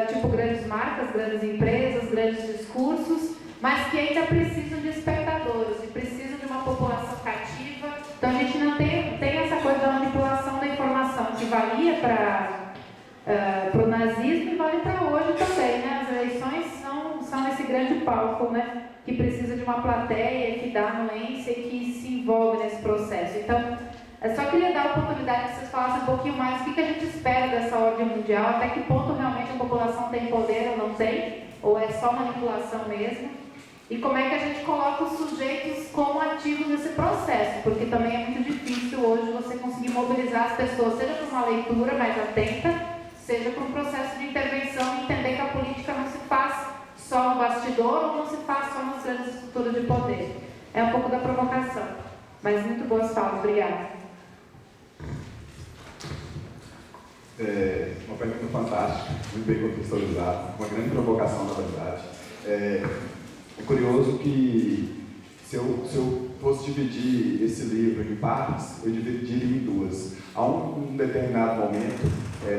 tipo grandes marcas, grandes empresas, grandes discursos, mas que ainda precisam de espectadores e precisam de uma população cativa. Então a gente não tem essa coisa da manipulação da informação que valia para o nazismo e vale para hoje também, né? As eleições são esse grande palco, né? Que precisa de uma plateia, que dá anuência e que se envolve nesse processo. Então, eu só queria dar a oportunidade que vocês falassem um pouquinho mais o que a gente espera dessa ordem mundial, até que ponto realmente a população tem poder ou não tem, ou é só manipulação mesmo, e como é que a gente coloca os sujeitos como ativos nesse processo, porque também é muito difícil hoje você conseguir mobilizar as pessoas, seja para uma leitura mais atenta, seja para um processo de intervenção e entender que a política não se faz só no bastidor ou não se faz só nas grandes estruturas de poder. É um pouco da provocação, mas muito boas falas, obrigada. Uma pergunta fantástica, muito bem contextualizada, uma grande provocação, na verdade. É curioso que, se eu fosse dividir esse livro em partes, eu dividiria em duas. Há um determinado momento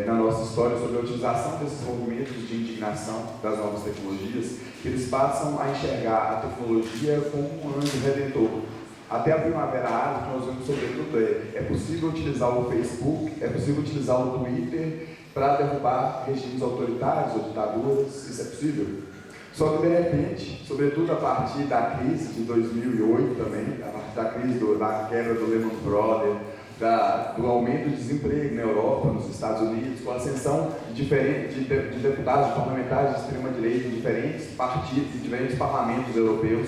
na nossa história sobre a utilização desses movimentos de indignação das novas tecnologias, que eles passam a enxergar a tecnologia como um anjo redentor. Até a Primavera Árabe, nós vemos sobretudo é possível utilizar o Facebook, é possível utilizar o Twitter para derrubar regimes autoritários ou ditaduras, isso é possível. Só que, de repente, sobretudo a partir da crise de 2008 também, a partir da crise da quebra do Lehman Brothers, do aumento do desemprego na Europa, nos Estados Unidos, com a ascensão de deputados, de parlamentares de extrema-direita em diferentes partidos, em diferentes parlamentos europeus,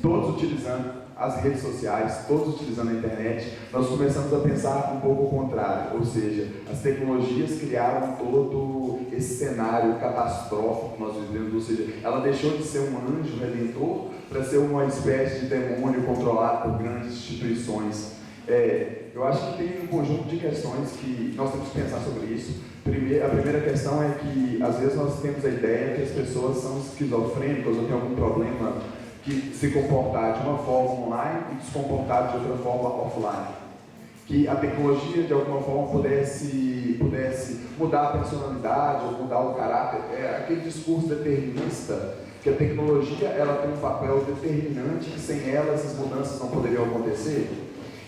todos utilizando as redes sociais, todos utilizando a internet, nós começamos a pensar um pouco o contrário, ou seja, as tecnologias criaram todo esse cenário catastrófico que nós vivemos, ou seja, ela deixou de ser um anjo redentor para ser uma espécie de demônio controlado por grandes instituições. Eu acho que tem um conjunto de questões que nós temos que pensar sobre isso. A primeira questão é que, às vezes, nós temos a ideia que as pessoas são esquizofrênicas ou têm algum problema que se comportar de uma forma online e se comportar de outra forma offline. Que a tecnologia, de alguma forma, pudesse mudar a personalidade ou mudar o caráter. É aquele discurso determinista, que a tecnologia ela tem um papel determinante e sem ela essas mudanças não poderiam acontecer.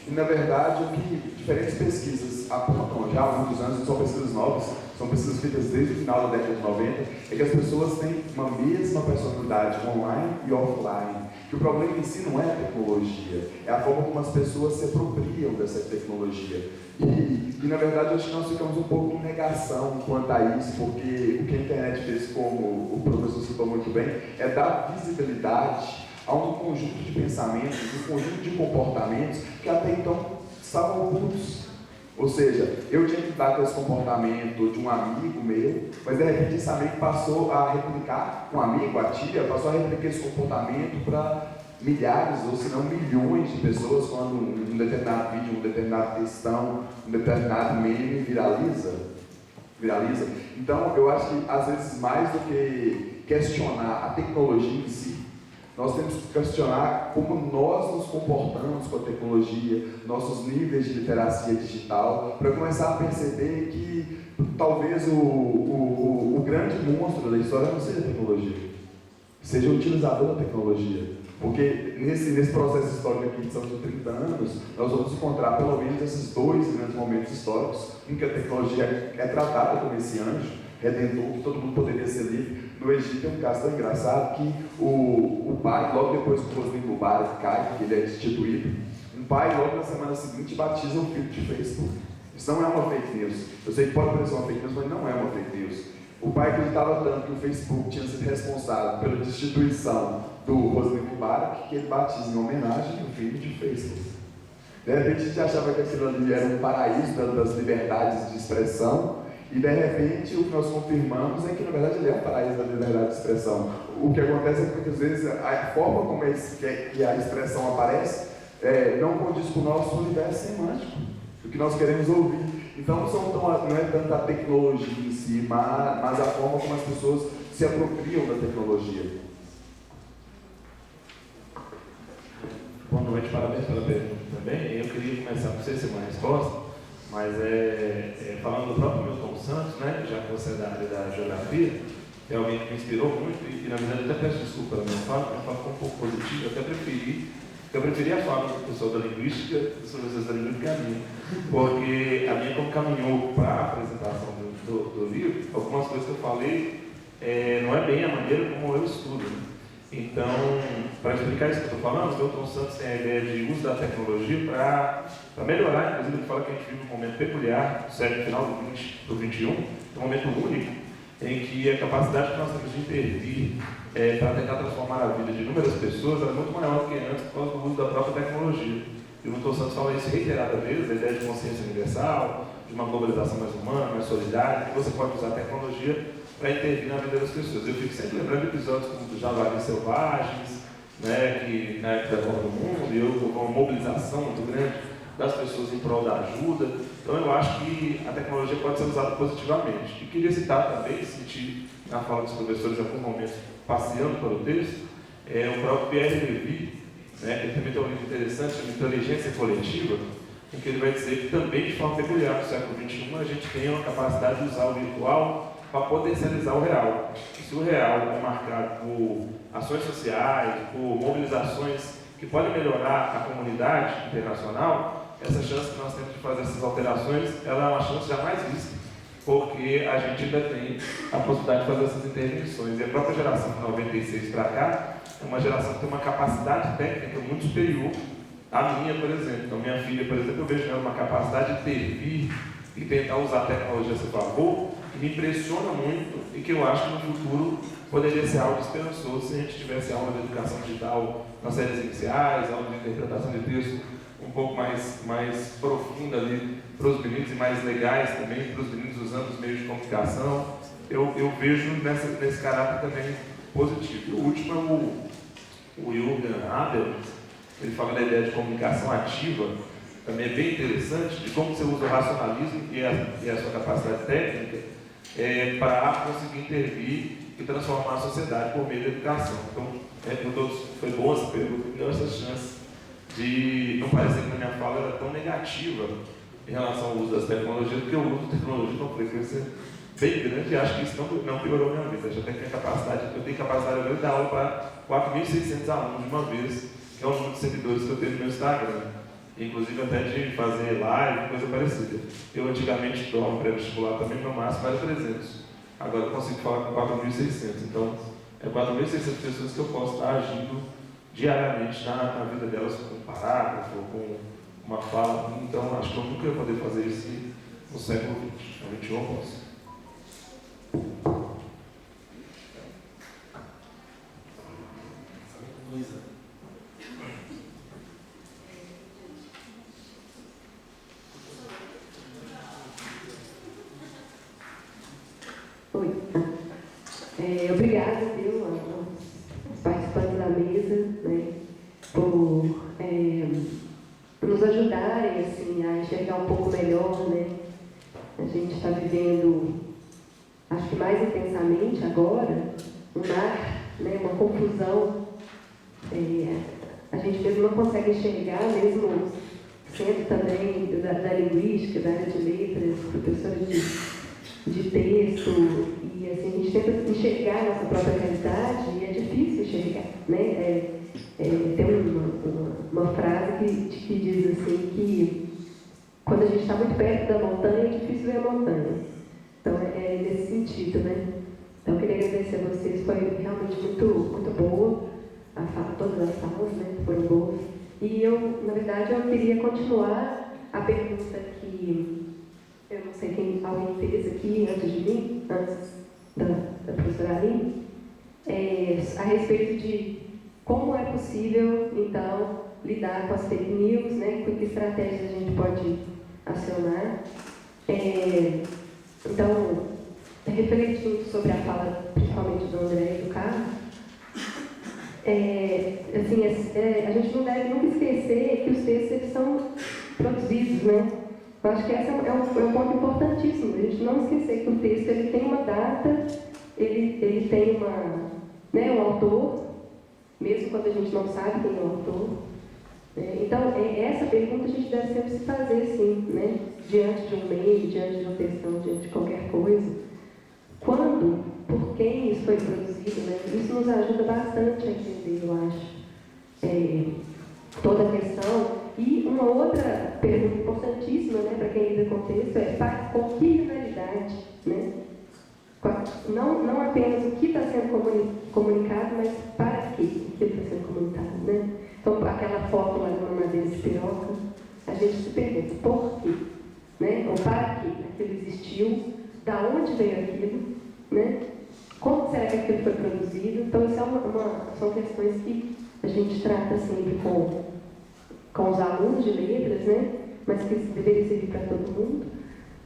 E, na verdade, o que diferentes pesquisas apontam já há muitos anos, não são pesquisas novas, são pesquisas feitas desde o final da década de 90, é que as pessoas têm uma mesma personalidade online e offline. Que o problema em si não é a tecnologia, é a forma como as pessoas se apropriam dessa tecnologia. E na verdade, acho que nós ficamos um pouco em negação quanto a isso, porque o que a internet fez, como o professor citou muito bem, é dar visibilidade a um conjunto de pensamentos, um conjunto de comportamentos que até então estavam ocultos. Ou seja, eu tinha que lidar com esse comportamento de um amigo meu, mas de repente esse amigo passou a replicar, um amigo, a tia, passou a replicar esse comportamento para milhares ou se não milhões de pessoas quando um determinado vídeo, um determinado textão, um determinado meme viraliza. Então, eu acho que às vezes mais do que questionar a tecnologia em si, nós temos que questionar como nós nos comportamos com a tecnologia, nossos níveis de literacia digital, para começar a perceber que talvez o grande monstro da história não seja a tecnologia, seja o utilizador da tecnologia. Porque nesse processo histórico aqui, que são de 30 anos, nós vamos encontrar pelo menos esses dois grandes momentos históricos, em que a tecnologia é tratada como esse anjo redentor, que todo mundo poderia ser livre. No Egito é um caso tão engraçado que o pai, logo depois que o Hosni Mubarak cai, que ele é destituído, um pai logo na semana seguinte batiza o filho de Facebook. Isso não é uma fake news. Eu sei que pode parecer uma fake news, mas não é uma fake news. O pai acreditava tanto que o Facebook tinha sido responsável pela destituição do Hosni Mubarak que ele batiza em homenagem ao filho de Facebook. De repente a gente achava que aquilo ali era um paraíso das liberdades de expressão, e de repente o que nós confirmamos é que na verdade ele é um paraíso da liberdade de expressão. O que acontece é que muitas vezes a forma como que a expressão aparece não condiz com o nosso universo semântico, o que nós queremos ouvir. Então não é tanto a tecnologia em si, mas a forma como as pessoas se apropriam da tecnologia. Boa noite, parabéns pela pergunta também. Eu queria começar, não sei se é uma resposta, mas falando do próprio Milton Santos, né, já que você é da área da geografia, realmente me inspirou muito e na verdade até peço desculpa pela minha fala foi um pouco positiva, eu preferi a fala do pessoal da linguística, dos professores da linguística, que a minha, porque a minha, como caminhou para a apresentação do livro, algumas coisas que eu falei não é bem a maneira como eu estudo. Então, para explicar isso que eu estou falando, o Milton Santos tem a ideia de uso da tecnologia para melhorar, inclusive ele fala que a gente vive um momento peculiar, do século final do 20 para o 21, um momento único, em que a capacidade que nós temos de intervir para tentar transformar a vida de inúmeras pessoas é muito maior do que antes por causa do uso da própria tecnologia. E o Milton Santos fala isso reiteradas vezes, a ideia de consciência universal, de uma globalização mais humana, mais solidária, que você pode usar a tecnologia para intervir na vida das pessoas. Eu fico sempre lembrando de episódios como dos Javalis Selvagens, né, que na época da Copa do Mundo, e houve uma mobilização muito grande das pessoas em prol da ajuda. Então eu acho que a tecnologia pode ser usada positivamente. E queria citar também, senti na fala dos professores em algum momento, passeando pelo texto, o próprio Pierre Levy, né, ele também tem um livro interessante, chama Inteligência Coletiva, em que ele vai dizer que também, de forma peculiar, no século XXI, a gente tem uma capacidade de usar o virtual para potencializar o real. E se o real é marcado por ações sociais, por mobilizações que podem melhorar a comunidade internacional, essa chance que nós temos de fazer essas alterações, ela é uma chance jamais vista, porque a gente ainda tem a possibilidade de fazer essas intervenções. E a própria geração de 96 para cá é uma geração que tem uma capacidade técnica muito superior à minha, por exemplo. Então, minha filha, por exemplo, eu vejo nela uma capacidade de intervir e tentar usar a tecnologia a seu favor, que me impressiona muito e que eu acho que no futuro poderia ser algo esperançoso se a gente tivesse aula de educação digital nas séries iniciais, aula de interpretação de texto um pouco mais profunda ali para os meninos e mais legais também, para os meninos usando os meios de comunicação. Eu vejo nesse caráter também positivo. O último é o Jürgen Abel, ele fala da ideia de comunicação ativa, também é bem interessante, de como você usa o racionalismo e a sua capacidade técnica para conseguir intervir e transformar a sociedade por meio da educação. Então, foi boa essa pergunta, me deu essa chance de não parecer que a minha fala era tão negativa em relação ao uso das tecnologias, porque eu uso tecnologia com frequência bem grande e acho que isso não piorou a minha vida. Eu tenho capacidade de dar aula para 4.600 alunos de uma vez, que é o número de seguidores que eu tenho no meu Instagram. Inclusive até de fazer live, coisa parecida. Eu antigamente dou aula pré-vestibular também, no máximo era 300. Agora eu consigo falar com 4.600. Então, é 4.600 pessoas que eu posso estar agindo diariamente na vida delas com um parágrafo, com uma fala. Então, acho que eu nunca ia poder fazer isso no século XX. No XXI eu posso. Luísa. Oi. Obrigada, viu, aos participantes da mesa, né, por nos ajudarem assim, a enxergar um pouco melhor, né? A gente está vivendo, acho que mais intensamente agora, um mar, né, uma confusão. A gente mesmo não consegue enxergar, mesmo sendo também da linguística, da área de letras, professora de texto, e assim, a gente tenta enxergar a nossa própria realidade e é difícil enxergar, né? Tem uma frase que diz assim que quando a gente está muito perto da montanha é difícil ver a montanha. Então é nesse sentido, né? Então eu queria agradecer a vocês, foi realmente muito boa a fala, todas as falas, né? Foram boas. E eu, na verdade, eu queria continuar a pergunta que eu não sei quem alguém fez aqui antes de mim, antes da professora Aline, a respeito de como é possível, então, lidar com as fake news, né? Com que estratégias a gente pode acionar. Então, refletindo sobre a fala, principalmente do André e do Carlos, a gente não deve nunca esquecer que os textos eles são produzidos, né? Eu acho que esse é um ponto importantíssimo, a gente não esquecer que o texto ele tem uma data, ele tem um autor, mesmo quando a gente não sabe quem é o autor. Então, essa pergunta a gente deve sempre se fazer, sim, né? diante de um meio, diante de um textão, diante de qualquer coisa, quando, por quem isso foi produzido, né? Isso nos ajuda bastante a entender, eu acho, toda a questão. E uma outra pergunta importantíssima, né, para quem lida com o texto é com que finalidade, né? Não apenas o que está sendo comunicado, mas para que está sendo comunicado, né? Então, aquela foto lá de uma madeira de piroca, a gente se pergunta por quê, né? Ou para que aquilo existiu, da onde veio aquilo, né? Como será que aquilo foi produzido? Então, isso são questões que a gente trata sempre com os alunos de letras, né? Mas que deveria servir para todo mundo.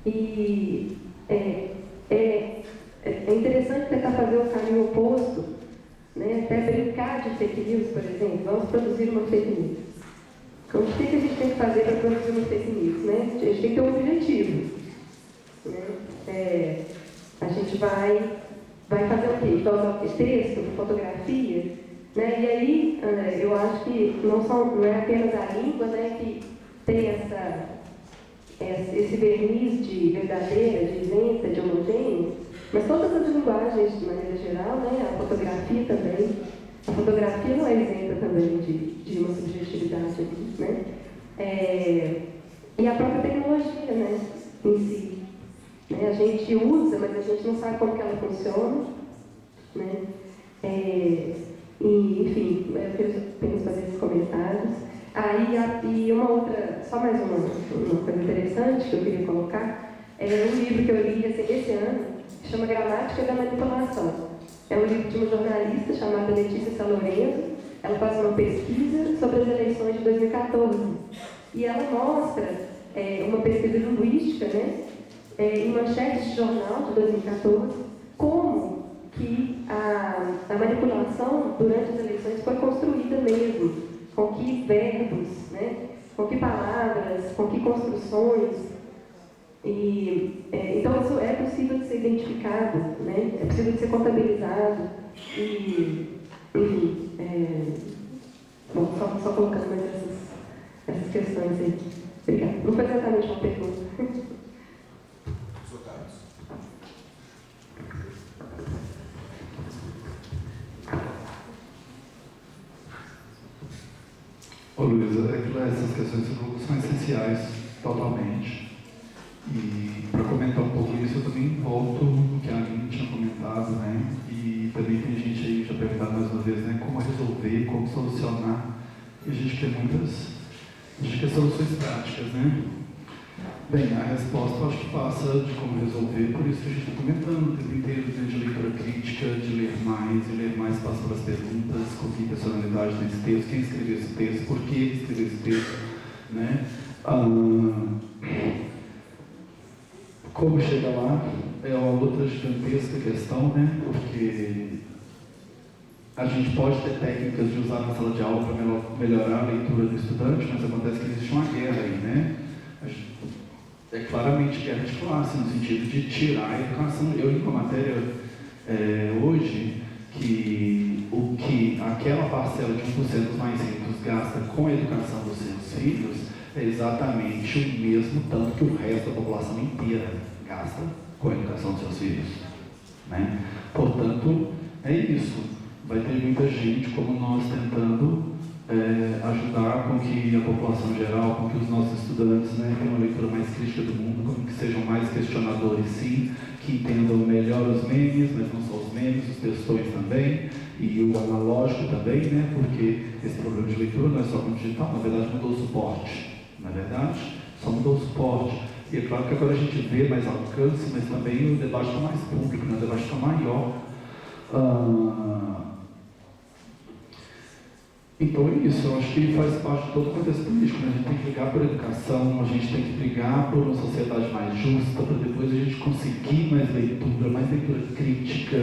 E é interessante tentar fazer o caminho oposto, né? Até brincar de fake news, por exemplo. Vamos produzir uma fake news. Então, o que a gente tem que fazer para produzir uma fake news, né? A gente tem que ter um objetivo, né? A gente vai fazer o quê? A gente vai usar o quê? Texto, fotografia, né? E aí, André, eu acho que não é apenas a língua, né, que tem esse verniz de verdadeira, de isenta, de homogêneo, mas todas as linguagens, de maneira geral, né, a fotografia também. A fotografia não é isenta também de uma subjetividade ali, né? E a própria tecnologia, né, em si. Né? A gente usa, mas a gente não sabe como que ela funciona, né? E, enfim, eu queria apenas fazer esses comentários. E uma outra, só mais uma coisa interessante que eu queria colocar, é um livro que eu li esse ano, que chama Gramática da Manipulação. É um livro de uma jornalista chamada Letícia Salorenzo. Ela faz uma pesquisa sobre as eleições de 2014. E ela mostra uma pesquisa linguística, né, em manchetes de jornal de 2014, como que a manipulação durante as eleições foi construída mesmo, com que verbos, né, com que palavras, com que construções. Então isso é possível de ser identificado, né, é possível de ser contabilizado. E, enfim, bom, só colocando mais essas questões aí. Obrigada. Não foi exatamente uma pergunta. Ô Luísa, essas questões são essenciais, totalmente. E para comentar um pouco isso, eu também volto no que a Aline tinha comentado, né? E também tem gente aí já perguntado mais uma vez, né? Como resolver, como solucionar. E a gente quer soluções práticas, né? Bem, a resposta eu acho que passa de como resolver, por isso que a gente está comentando o tempo inteiro, né, de leitura crítica, de ler mais, passa pelas perguntas, com que personalidade nesse texto, quem escreveu esse texto, por que ele escreveu esse texto, né? Como chegar lá é uma outra gigantesca questão, né? Porque a gente pode ter técnicas de usar na sala de aula para melhorar a leitura do estudante, mas acontece que existe uma guerra aí, né? É claramente guerra de classe, no sentido de tirar a educação. Eu li uma matéria hoje que o que aquela parcela de 1% dos mais ricos gasta com a educação dos seus filhos é exatamente o mesmo tanto que o resto da população inteira gasta com a educação dos seus filhos, né? Portanto, é isso. Vai ter muita gente como nós tentando ajudar com que a população geral, com que os nossos estudantes, né, tenham uma leitura mais crítica do mundo, com que sejam mais questionadores, sim, que entendam melhor os memes, mas não só os memes, os textões também, e o analógico também, né, porque esse problema de leitura não é só com o digital, na verdade mudou o suporte, na verdade, só mudou o suporte. E é claro que agora a gente vê mais alcance, mas também o debate está mais público, né, o debate está maior. Então é isso, eu acho que faz parte de todo o contexto político, né? A gente tem que brigar por educação, a gente tem que brigar por uma sociedade mais justa, para depois a gente conseguir mais leitura crítica,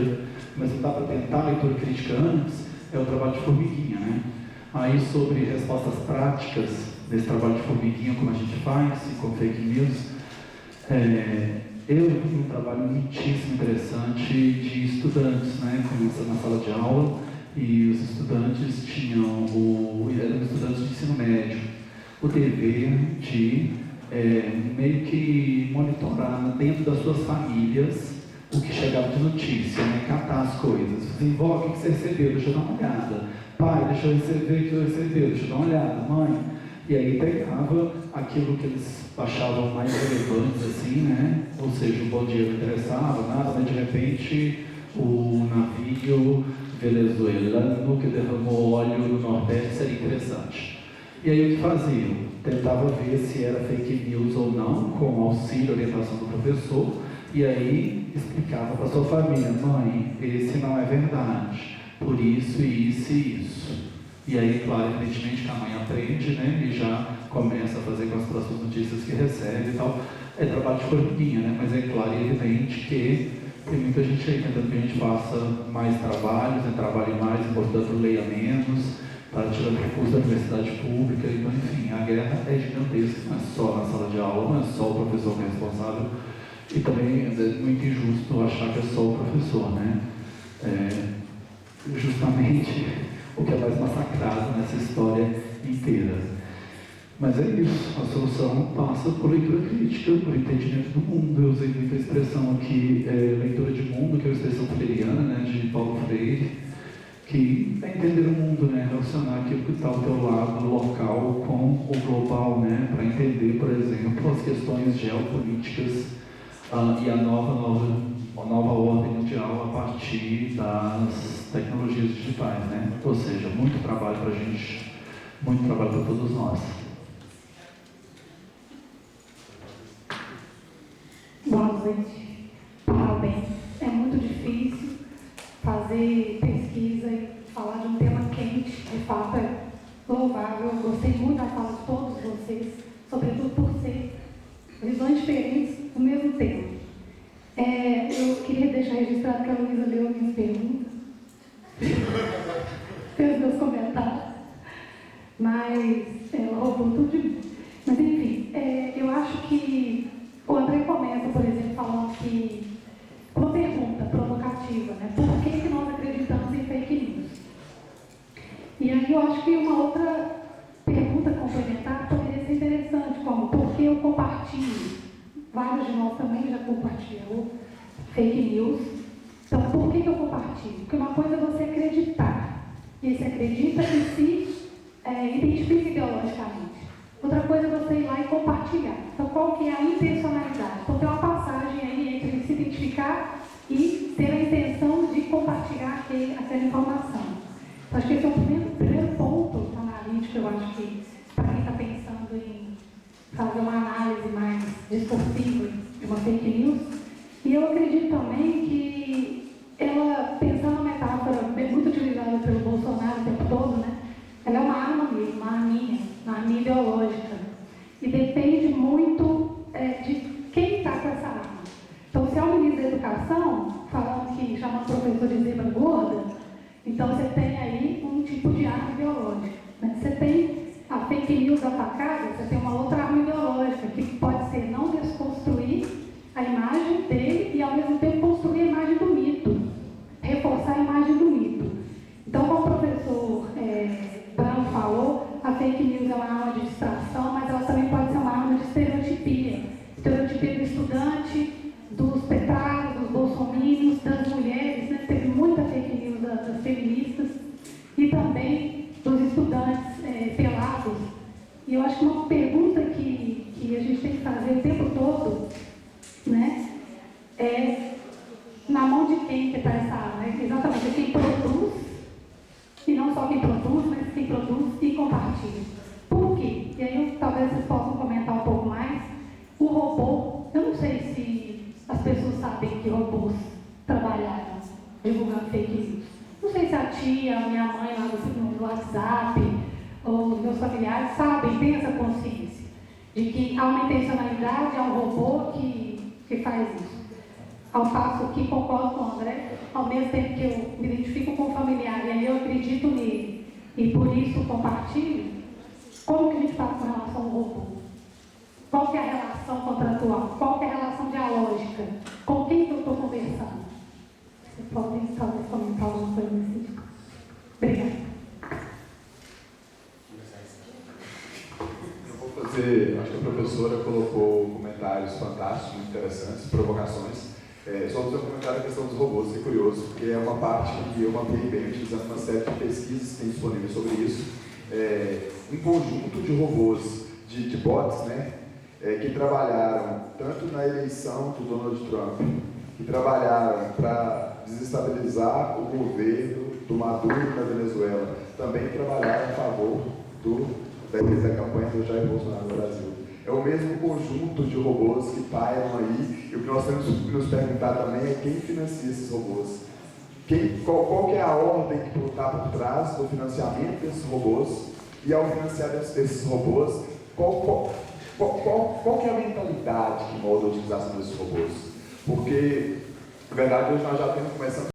mas não dá para tentar leitura crítica antes, é o trabalho de formiguinha, né? Aí sobre respostas práticas desse trabalho de formiguinha, como a gente faz, e com fake news, eu vi um trabalho muitíssimo interessante de estudantes, né? Começa na sala de aula, e os estudantes eram estudantes de ensino médio, o dever de meio que monitorar dentro das suas famílias o que chegava de notícia, né? Catar as coisas. Assim, vó, o que você recebeu? Deixa eu dar uma olhada. Pai, deixa eu receber o que você recebeu, deixa eu dar uma olhada. Mãe. E aí pegava aquilo que eles achavam mais relevante, assim, né? Ou seja, o bom dia não interessava, nada, mas de repente o navio venezuelano que derramou óleo no Nordeste seria interessante. E aí o que faziam? Tentava ver se era fake news ou não, com o auxílio e orientação do professor, e aí explicava para sua família: mãe, esse não é verdade, por isso, isso e isso. E aí, claro, evidentemente que a mãe aprende, né, e já começa a fazer com as próximas notícias que recebe e tal. É trabalho de formiguinha, né, mas é claro e evidente que tem muita gente aí tentando que a gente faça mais trabalhos, né, trabalhe mais e, portanto, leia menos, para tirar recursos da universidade pública. Então, enfim, a guerra é gigantesca, não é só na sala de aula, não é só o professor que é responsável, e também é muito injusto achar que é só o professor, né? Justamente o que é mais massacrado nessa história inteira. Mas é isso, a solução passa por leitura crítica, por entendimento do mundo. Eu usei muita expressão aqui, leitura de mundo, que é a expressão freiriana, né, de Paulo Freire, que é entender o mundo, né, relacionar aquilo que está ao teu lado local com o global, né, para entender, por exemplo, as questões geopolíticas e a nova ordem mundial a partir das tecnologias digitais, né? Ou seja, muito trabalho para a gente, muito trabalho para todos nós. Boa noite. Parabéns. É muito difícil fazer pesquisa e falar de um tema quente. De fato, é louvável. Eu gostei muito da fala de todos vocês, sobretudo por ser visões diferentes do mesmo tema. Eu queria deixar registrado que a Luísa leu a minha pergunta, fez meus comentários, mas ela roubou tudo de mim. Mas, enfim, eu acho que o André começa, por exemplo, falando que uma pergunta provocativa, né? Por que nós acreditamos em fake news? E aí eu acho que uma outra pergunta complementar poderia ser interessante, como por que eu compartilho? Vários de nós também já compartilham fake news. Então, por que eu compartilho? Porque uma coisa é você acreditar. E você acredita e se identifica ideologicamente. Outra coisa é você ir lá e compartilhar. Então, qual que é a intencionalidade? Então, tem uma passagem aí entre se identificar e ter a intenção de compartilhar aquela informação. Então, acho que esse é o primeiro ponto analítico, eu acho que, para quem está pensando em fazer uma análise mais discursiva de uma fake news. E eu acredito também que ela, pensando na metáfora muito utilizada pelo Bolsonaro o tempo todo, né? Ela é uma arma mesmo, uma arminha ideológica. E depende muito de quem está com essa arma. Então, se é o ministro da Educação, falando que chama o professor de zebra gorda, então você tem aí um tipo de arma ideológica. Né? Você tem a fake news atacada, você tem uma outra arma ideológica, que pode ser não desconstruir a imagem dele e, ao mesmo tempo, construir a imagem do mito, reforçar a imagem do mito. Então, como o professor Brão falou, a fake news é uma arma de distração, mas ela também pode ser uma arma de estereotipia. Estereotipia do estudante, dos petários, dos bolsominions, das mulheres, né? Teve muita fake news das feministas e também dos estudantes pelados. E eu acho que uma pergunta que a gente tem que fazer o tempo todo, né, é na mão de quem que está essa arma, né? Exatamente, quem produz, e não só quem produz, mas quem produz e compartilha. Por quê? E aí talvez vocês possam comentar um pouco mais. O robô, eu não sei se as pessoas sabem que robôs trabalharam divulgando fake news. Não sei se a tia, a minha mãe lá no WhatsApp, ou os meus familiares sabem, têm essa consciência de que há uma intencionalidade, há um robô que faz isso. Ao passo que concordo com o André, ao mesmo tempo que eu me identifico com o familiar e aí eu acredito nele e por isso compartilho, como que a gente faz com relação ao robô? Qual que é a relação contratual? Qual que é a relação dialógica? Com quem que eu estou conversando? Vocês podem talvez comentar alguma coisa nesse sentido. Obrigada. Eu vou fazer acho que a professora colocou comentários fantásticos, muito interessantes, provocações. Só vou fazer um comentário da questão dos robôs, que é curioso, porque é uma parte que eu mapeei bem, utilizando uma série de pesquisas que tem disponíveis sobre isso. Um conjunto de robôs, de bots, né, que trabalharam tanto na eleição do Donald Trump, que trabalharam para desestabilizar o governo do Maduro na Venezuela, também trabalharam a favor da campanha do Jair Bolsonaro no Brasil. É o mesmo conjunto de robôs que pairam aí, e o que nós temos que nos perguntar também é quem financia esses robôs. Qual que é a ordem que está por trás do financiamento desses robôs, e ao financiar esses robôs, qual que é a mentalidade que molda a utilização desses robôs? Porque, na verdade, hoje nós já temos começando